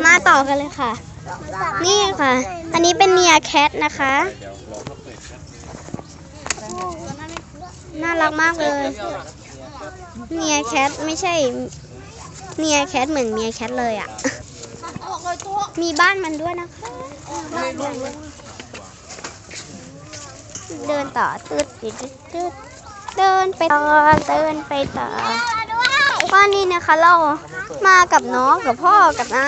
มาต่อกันเลยค่ะนี่ค่ะอันนี้เป็นเนียแคทนะคะน่ารักมากเลยเนียแคทไม่ใช่เนียแคทเหมือนเมียแคทเลยอ่ะมีบ้านมันด้วยนะคะเดินต่อตืดเดินไปต่อว่านี่นะคะเรามากับน้องกับพ่อกับน้า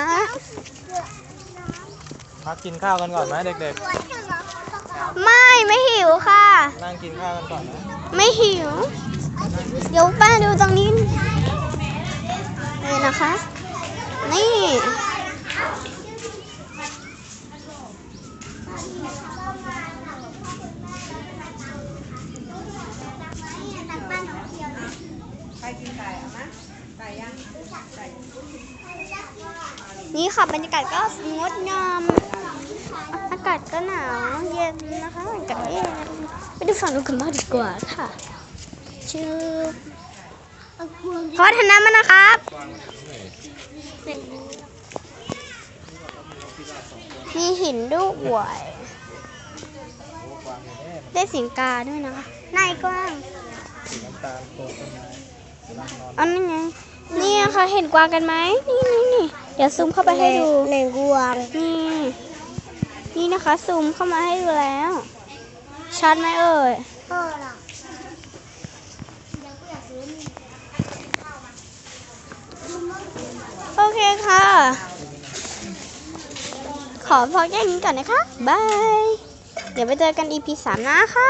พักกินข้าวกันก่อนไหมเด็กๆไม่หิวค่ะนั่งกินข้าวกันก่อนนะไม่หิวเดี๋ยวป้าดูตรงนี้เลยนะคะนี่นี่ค่ะบรรยากาศก็งดงามอากาศก็หนาวเย็นนะคะอากาศเย็นไปดูฝั่งนู้นกันบ้างดีกว่าค่ะชื่อขอทนามานะครับมีหินด้วยได้เสียงกาด้วยนะคะนายกว้างอันนี้ไงนี่ค่ะเห็นกวางกันไหมนี่เดี๋ยวซูมเข้าไปให้ดูในกวางนี่นะคะซูมเข้ามาให้ดูแล้วชัดไหมเอ่ยโอเคค่ะขอพอแค่นี้ก่อนนะคะบายเดี๋ยวไปเจอกัน EP 3นะคะ